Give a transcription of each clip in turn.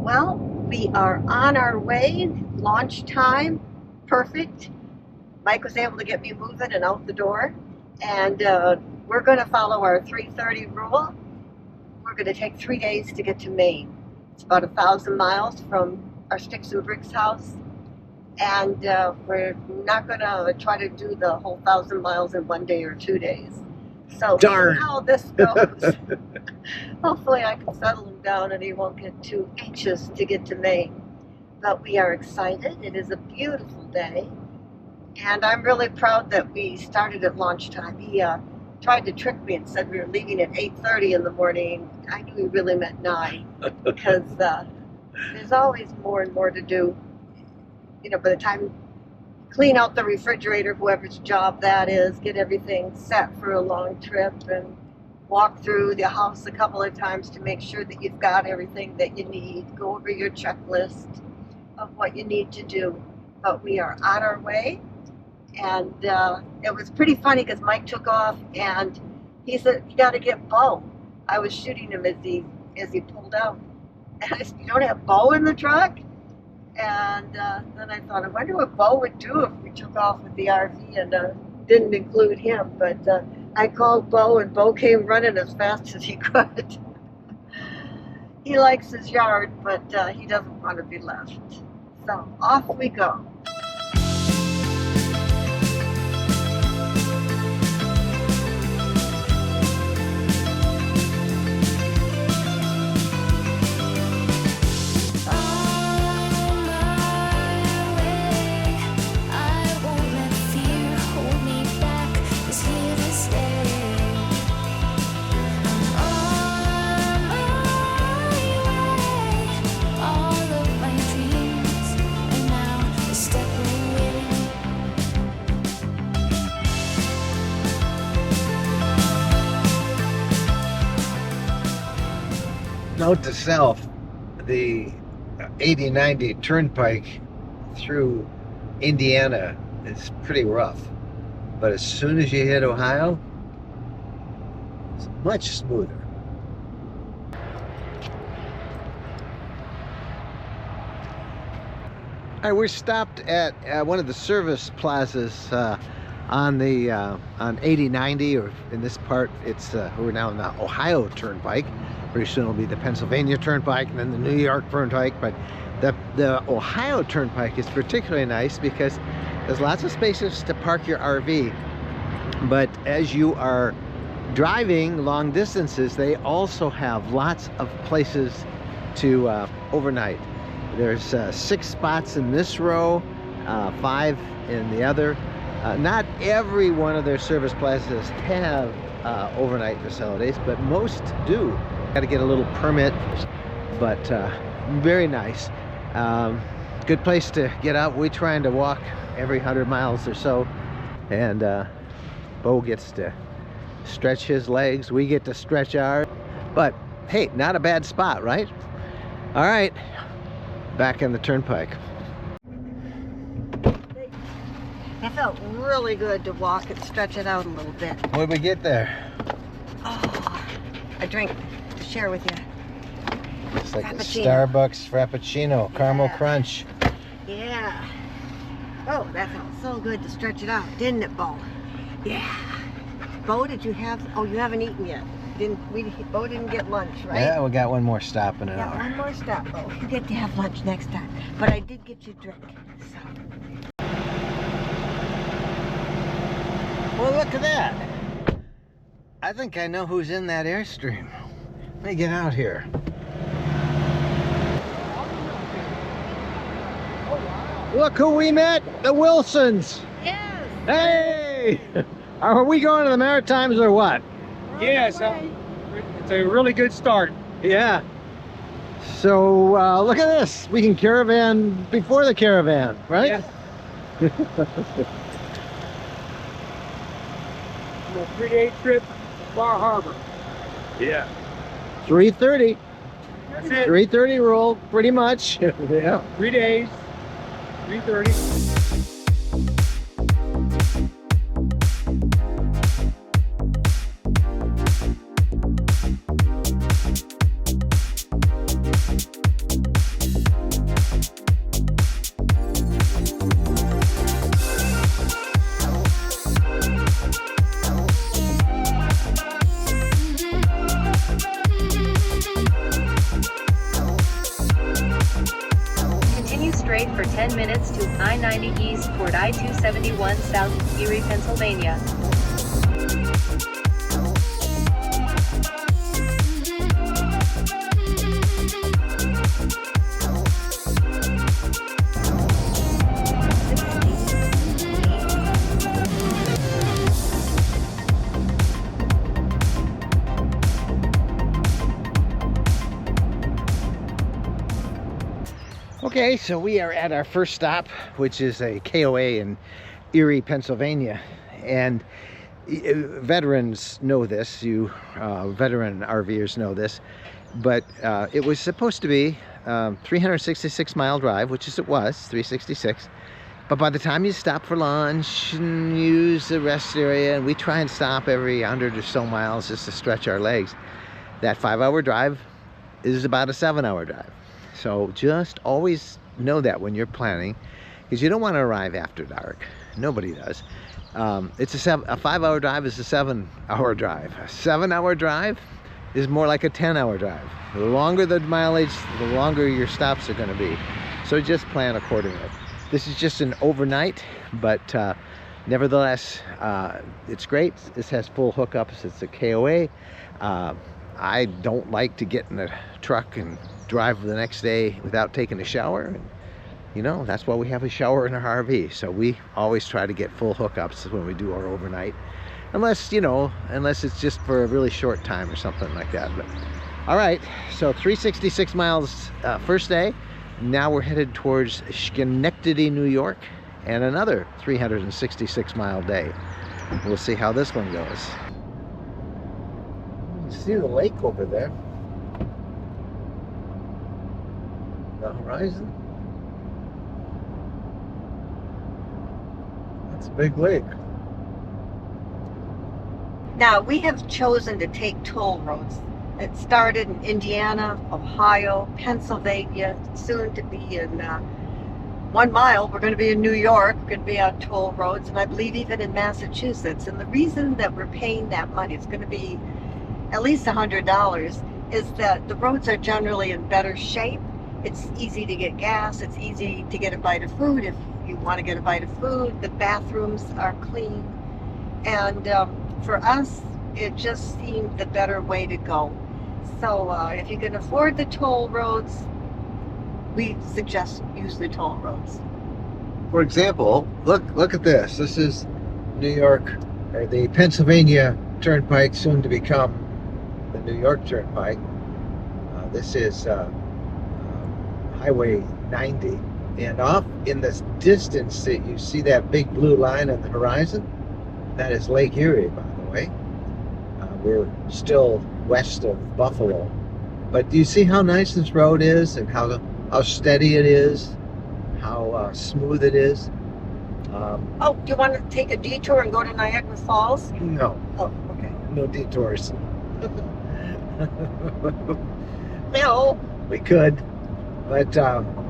Well, we are on our way. Launch time, perfect. Mike was able to get me moving and out the door. And we're going to follow our 3:30 rule. We're going to take 3 days to get to Maine. It's about 1,000 miles from our Sticks and Bricks house. And we're not going to try to do the whole 1,000 miles in 1 day or 2 days. So Darn. how this goes. Hopefully I can settle him down and he won't get too anxious to get to Maine. But we are excited. It is a beautiful day. And I'm really proud that we started at lunchtime. He tried to trick me and said we were leaving at 8:30 in the morning. I knew he really meant 9 because there's always more and more to do. You know, by the time clean out the refrigerator, whoever's job that is, get everything set for a long trip, and walk through the house a couple of times to make sure that you've got everything that you need. Go over your checklist of what you need to do. But we are on our way, and it was pretty funny because Mike took off and he said, "You got to get Bo." I was shooting him as he pulled out, and I said, "You don't have Bo in the truck?" And then I thought, I wonder what Bo would do if we took off with the RV and didn't include him. But I called Bo, and Bo came running as fast as he could. He likes his yard, but he doesn't want to be left. So off we go. Note to self, the 80-90 turnpike through Indiana is pretty rough, but as soon as you hit Ohio, it's much smoother. All right, we're stopped at one of the service plazas on 80-90, or in this part, it's we're now on the Ohio Turnpike. Pretty soon it'll be the Pennsylvania Turnpike and then the New York Turnpike. But the Ohio Turnpike is particularly nice because there's lots of spaces to park your RV. But as you are driving long distances, they also have lots of places to overnight. There's 6 spots in this row, 5 in the other. Not every one of their service plazas have overnight facilities, but most do. Got to get a little permit, but very nice. Good place to get out. We're trying to walk every 100 miles or so, and Bo gets to stretch his legs. We get to stretch ours. But hey, not a bad spot, right? All right, back in the turnpike. It felt really good to walk and stretch it out a little bit. What did we get there? Oh, a drink to share with you. It's like a Frappuccino. Starbucks Frappuccino, caramel crunch. Yeah. Oh, that felt so good to stretch it out, didn't it, Bo? Yeah. Bo, did you have? Oh, you haven't eaten yet. Bo didn't get lunch, right? Yeah, we got one more stop in an Yeah, hour. one more stop, Bo. You get to have lunch next time. But I did get you a drink. So. Well, look at that. I think I know who's in that Airstream. Let me get out here. Look who we met, the Wilsons. Yes. Hey! Are we going to the Maritimes or what? Yes, it's a really good start. Yeah. So look at this. We can caravan before the caravan, right? Yes. A 3-day trip to Bar Harbor. Yeah. 3:30. That's it. 3:30 rule, pretty much. Yeah. 3 days, 3:30. 90 east toward I-271 south, Erie, Pennsylvania. Okay, so we are at our first stop, which is a KOA in Erie, Pennsylvania. And veterans know this, you veteran RVers know this, but it was supposed to be 366 mile drive, which is it was, 366. But by the time you stop for lunch and use the rest area, and we try and stop every 100 or so miles just to stretch our legs, that 5-hour drive is about a 7-hour drive. So just always know that when you're planning, because you don't want to arrive after dark. Nobody does. It's a 5-hour drive is a 7-hour drive. A 7-hour drive is more like a 10-hour drive. The longer the mileage, the longer your stops are going to be. So just plan accordingly. This is just an overnight, but nevertheless, it's great. This has full hookups. It's a KOA. I don't like to get in a truck and drive the next day without taking a shower. And, you know, that's why we have a shower in our RV. So we always try to get full hookups when we do our overnight. Unless, you know, unless it's just for a really short time or something like that. But all right, so 366 miles first day. Now we're headed towards Schenectady, New York, and another 366 mile day. We'll see how this one goes. You see the lake over there, the horizon. That's a big lake. Now, we have chosen to take toll roads. It started in Indiana, Ohio, Pennsylvania, soon to be in 1 mile. We're going to be in New York, we're going to be on toll roads, and I believe even in Massachusetts. And the reason that we're paying that money, it's going to be at least $100, is that the roads are generally in better shape. It's easy to get gas, it's easy to get a bite of food if you want to get a bite of food. The bathrooms are clean. And for us, it just seemed the better way to go. So if you can afford the toll roads, we suggest use the toll roads. For example, look at this. This is New York, or the Pennsylvania Turnpike, soon to become the New York Turnpike. This is Highway 90. And off in the distance, you see that big blue line on the horizon? That is Lake Erie, by the way. We're still west of Buffalo. But do you see how nice this road is and how steady it is, how smooth it is? Oh, do you want to take a detour and go to Niagara Falls? No. Oh, okay. No detours. No. We could, but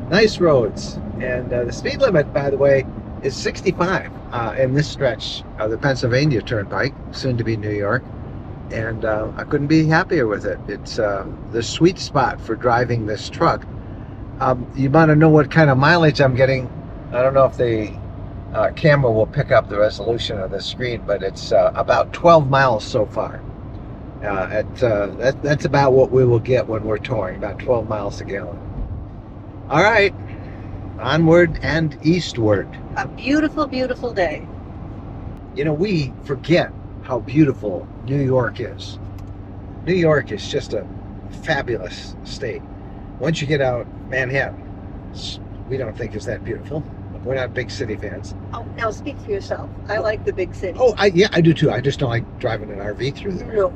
nice roads. And the speed limit, by the way, is 65 in this stretch of the Pennsylvania Turnpike, soon to be New York. And I couldn't be happier with it. It's the sweet spot for driving this truck. You want to know what kind of mileage I'm getting? I don't know if the camera will pick up the resolution of the screen, but it's about 12 miles so far. That's about what we will get when we're touring, about 12 miles a gallon. All right, onward and eastward. A beautiful, beautiful day. You know, we forget how beautiful New York is. New York is just a fabulous state. Once you get out Manhattan, we don't think it's that beautiful. We're not big city fans. Oh, now speak for yourself. I like the big city. Oh, yeah, I do too. I just don't like driving an RV through there. No,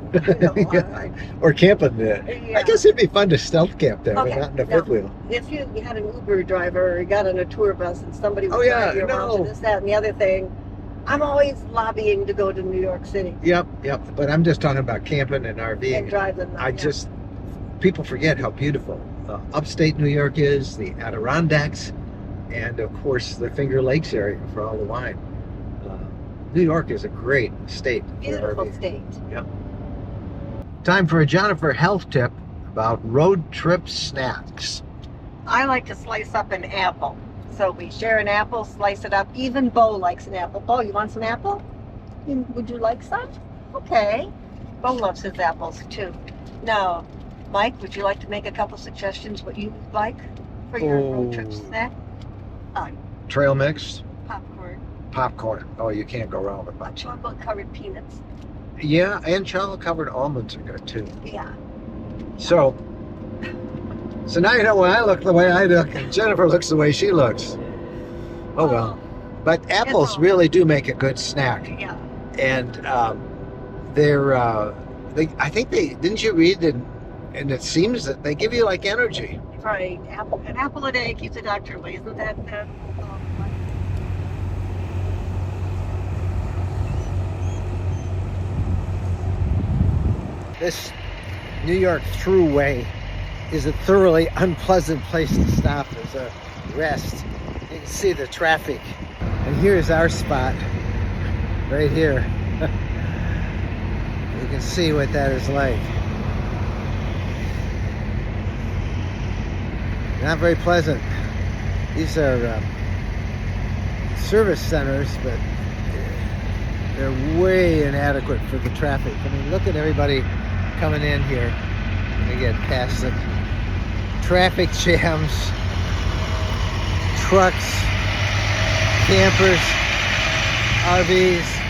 Yeah. Or camping there. Yeah. I guess it'd be fun to stealth camp there, Okay, but not in a now, fifth wheel. If you had an Uber driver or you got on a tour bus and somebody was Oh, yeah, driving you around no. to this, that, and the other thing, I'm always lobbying to go to New York City Yep. But I'm just talking about camping and RVing. and driving. People forget how beautiful upstate New York is, the Adirondacks, and of course the Finger Lakes area for all the wine. New York is a great state. Beautiful state. Yep. Time for a Jennifer health tip about road trip snacks. I like to slice up an apple. So we share an apple, slice it up. Even Bo likes an apple. Bo, you want some apple? Would you like some? Okay. Bo loves his apples too. Now, Mike, would you like to make a couple suggestions what you would like for your road trip snack? Trail mix, Popcorn, popcorn. Oh, you can't go wrong with popcorn. chocolate-covered peanuts. Yeah, and chocolate-covered almonds are good too. Yeah. So now you know why I look the way I look, and Jennifer looks the way she looks. Oh well. But apples really do make a good snack. Yeah. And I think didn't you read that? And it seems that they give you like energy. Right. An apple a day keeps the doctor away. Isn't that? This New York Thruway is a thoroughly unpleasant place to stop as a rest. You can see the traffic. And here's our spot, right here. You can see what that is like. Not very pleasant. These are service centers, but they're way inadequate for the traffic. I mean, look at everybody coming in here. They get past the traffic jams, trucks, campers, RVs.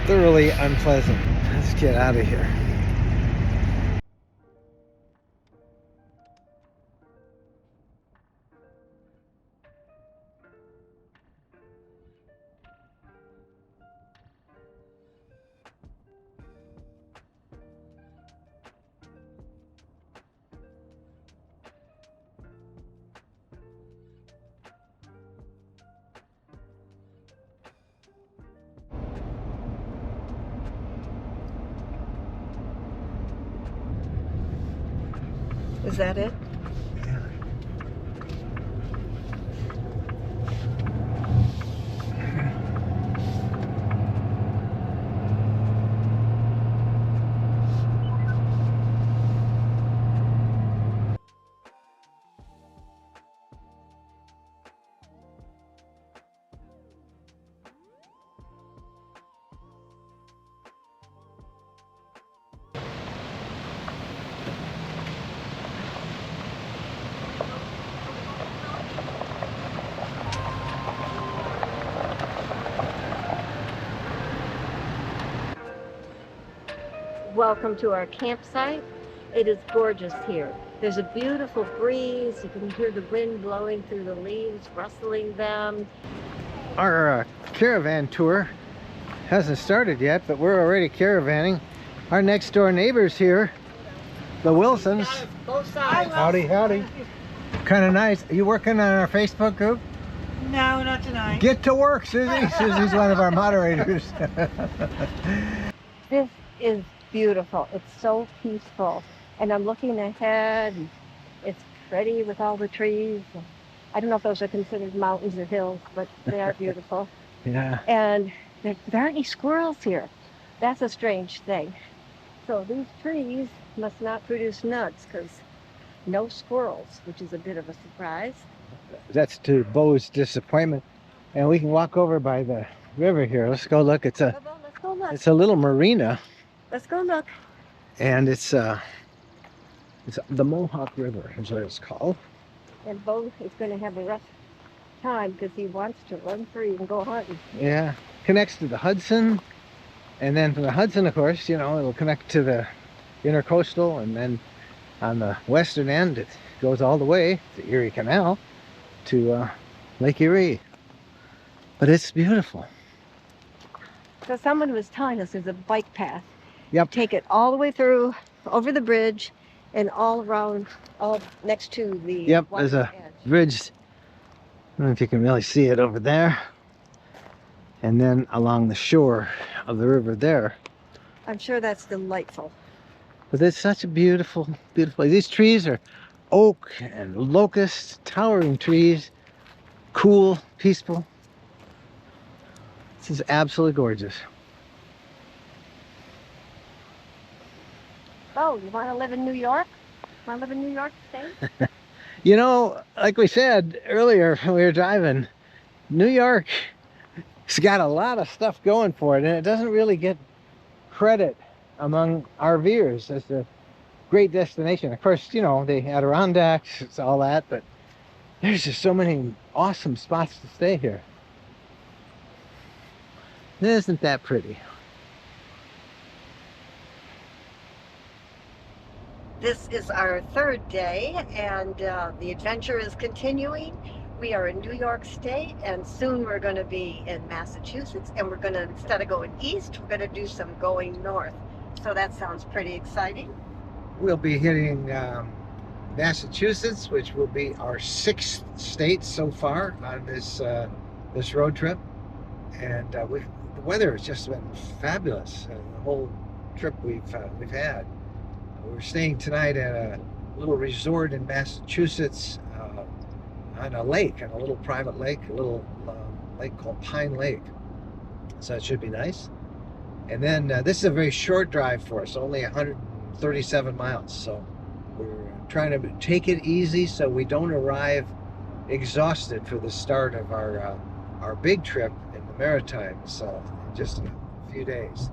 Thoroughly unpleasant. Let's get out of here. Is that it? Welcome to our campsite. It is gorgeous here. There's a beautiful breeze. You can hear the wind blowing through the leaves, rustling them. Our caravan tour hasn't started yet, but we're already caravanning. Our next door neighbors here, the Wilsons. Both sides. Howdy, howdy. Kind of nice. Are you working on our Facebook group? No, not tonight. Get to work, Susie. Susie's one of our moderators. This is beautiful. It's so peaceful. And I'm looking ahead. And it's pretty with all the trees. I don't know if those are considered mountains or hills, but they are beautiful. Yeah. And there aren't any squirrels here. That's a strange thing. So these trees must not produce nuts because no squirrels, which is a bit of a surprise. That's to Bo's disappointment. And we can walk over by the river here. Let's go look. It's Let's go look. a little marina. Let's go look. And it's the Mohawk River is what it's called. And Bo is going to have a rough time because he wants to run free and go hunting. Yeah. Connects to the Hudson. And then from the Hudson, of course, you know, it'll connect to the intercoastal. And then on the western end, it goes all the way to Erie Canal to Lake Erie. But it's beautiful. So someone was telling us there's a bike path. Yep. Take it all the way through, over the bridge, and all around, all next to the Yep, there's a edge. bridge. I don't know if you can really see it over there. And then along the shore of the river there. I'm sure that's delightful. But it's such a beautiful, beautiful. These trees are oak and locust, towering trees. cool, peaceful. This is absolutely gorgeous. Oh, you want to live in New York? Want to live in New York State? You know, like we said earlier when we were driving, New York's got a lot of stuff going for it, and it doesn't really get credit among RVers as a great destination. Of course, you know, the Adirondacks, it's all that, but there's just so many awesome spots to stay here. Isn't that pretty? This is our third day, and the adventure is continuing. We are in New York State, and soon we're going to be in Massachusetts, and we're going to, instead of going east, we're going to do some going north. So that sounds pretty exciting. We'll be hitting Massachusetts, which will be our 6th state so far on this this road trip, and the weather has just been fabulous. The whole trip we've had. We're staying tonight at a little resort in Massachusetts on a lake, on a little private lake, a little lake called Pine Lake. So it should be nice. And then this is a very short drive for us, only 137 miles. So we're trying to take it easy so we don't arrive exhausted for the start of our big trip in the Maritimes in just a few days.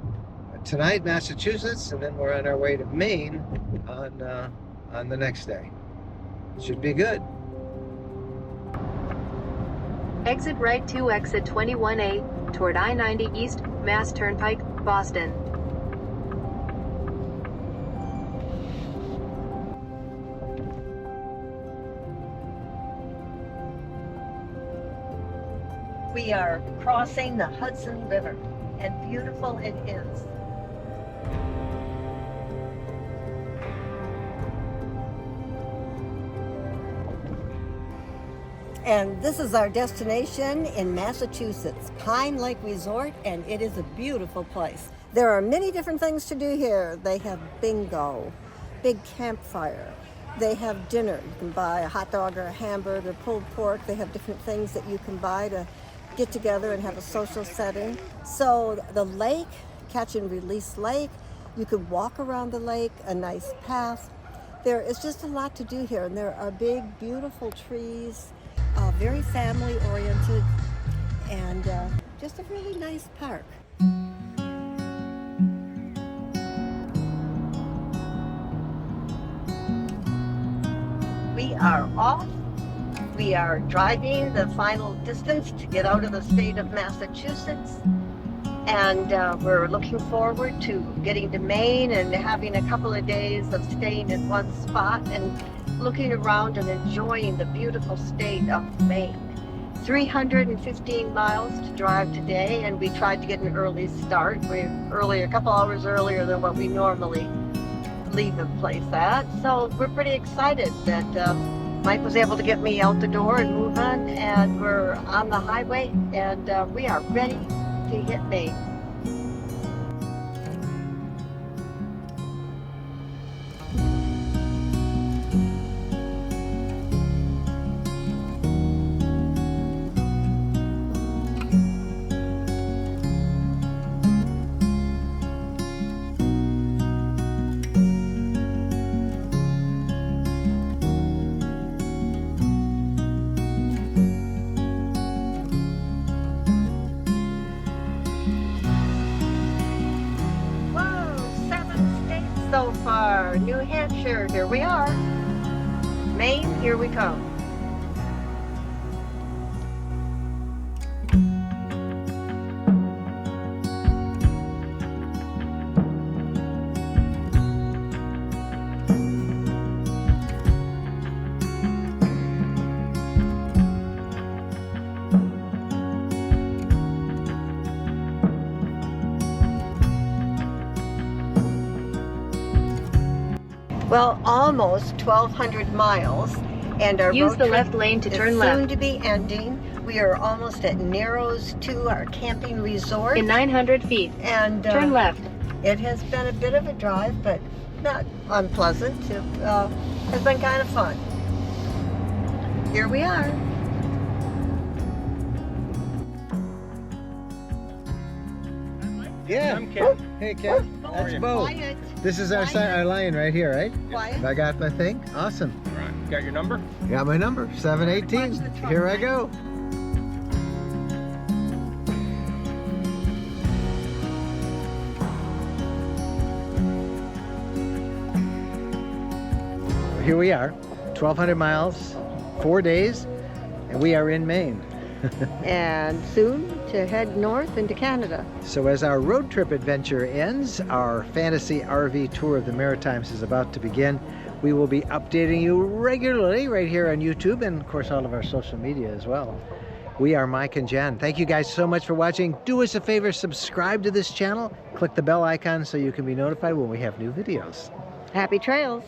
Tonight, Massachusetts, and then we're on our way to Maine on the next day. Should be good. Exit right to exit 21A toward I-90 East, Mass Turnpike, Boston. We are crossing the Hudson River, and beautiful it is. And this is our destination in Massachusetts, Pine Lake Resort, and it is a beautiful place. There are many different things to do here. They have bingo, big campfire. They have dinner. You can buy a hot dog or a hamburger, pulled pork. They have different things that you can buy to get together and have a social setting. So the lake, catch and release lake, you could walk around the lake, a nice path. There is just a lot to do here, and there are big, beautiful trees, very family oriented, and just a really nice park. We are off. We are driving the final distance to get out of the state of Massachusetts, and we're looking forward to getting to Maine and having a couple of days of staying in one spot and looking around and enjoying the beautiful state of Maine. 315 miles to drive today, and we tried to get an early start. We're a couple hours earlier than what we normally leave the place at. So we're pretty excited that Mike was able to get me out the door and move on, and we're on the highway, and we are ready to hit Maine. So far, New Hampshire, here we are. Maine, here we come. Well, almost 1,200 miles, and our Use road the trip left lane to is turn soon left. to be ending. We are almost at Narrows 2, our camping resort. In 900 feet, And turn left. it has been a bit of a drive, but not unpleasant. It has been kind of fun. Here we are. Yeah. I'm Ken. Hey, Ken. How are That's you? Bo. Quiet. This is our line right here, right? Quiet. I got my thing. Awesome. All right. Got your number? Got my number, 718. Watch the truck, Here I Mike. go. Here we are, 1,200 miles, 4 days, and we are in Maine. And soon to head north into Canada. So as our road trip adventure ends, our fantasy RV tour of the Maritimes is about to begin. We will be updating you regularly right here on YouTube and of course all of our social media as well. We are Mike and Jen. Thank you guys so much for watching. Do us a favor, subscribe to this channel, click the bell icon so you can be notified when we have new videos. Happy trails.